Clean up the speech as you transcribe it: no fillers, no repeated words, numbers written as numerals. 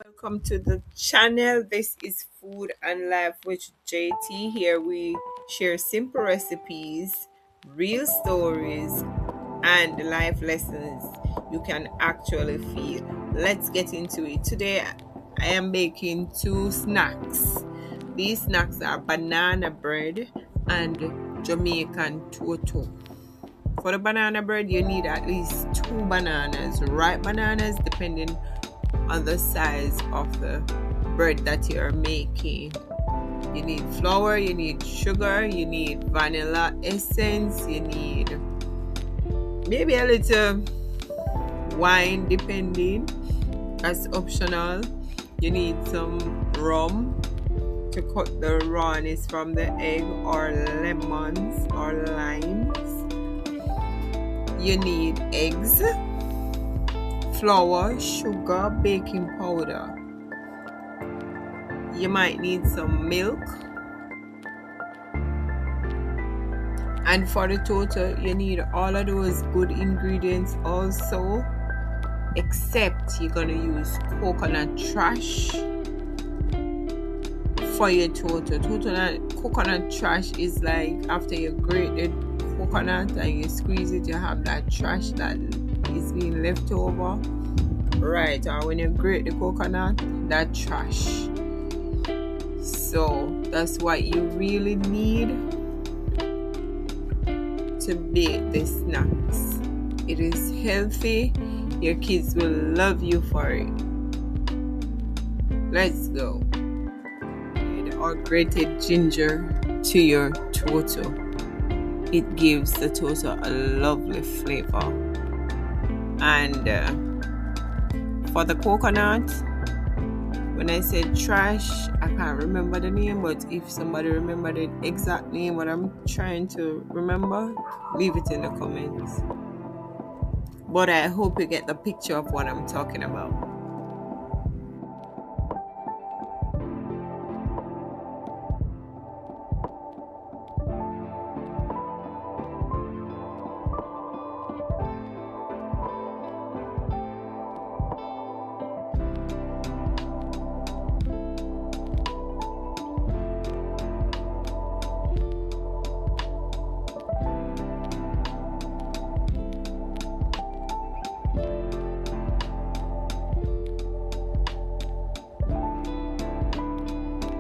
Welcome to the channel. This is Food and Life with JT. Here we share simple recipes, real stories, and life lessons you can actually feel. Let's get into it. Today I am making two snacks. These snacks are banana bread and Jamaican Toto. For the banana bread, you need at least two bananas, ripe bananas, depending on the size of the bread that you're making. You need flour, you need sugar, you need vanilla essence, you need maybe a little wine, depending. That's optional. You need some rum to cut the rawness from the egg, or lemons or limes. You need eggs, flour, sugar, baking powder. You might need some milk. And for the total, you need all of those good ingredients also, except you're gonna use coconut trash for your total. Coconut trash is like after you grate the coconut and you squeeze it, you have that trash that is being left over, right? Or when you grate the coconut, that trash. So that's what you really need to bake the snacks. It is healthy. Your kids will love you for it. Let's go. Add or grated ginger to your Toto. It gives the Toto a lovely flavor. And for the coconut, when I said trash, I can't remember the name, but if somebody remember the exact name what I'm trying to remember, leave it in the comments. But I hope you get the picture of what I'm talking about.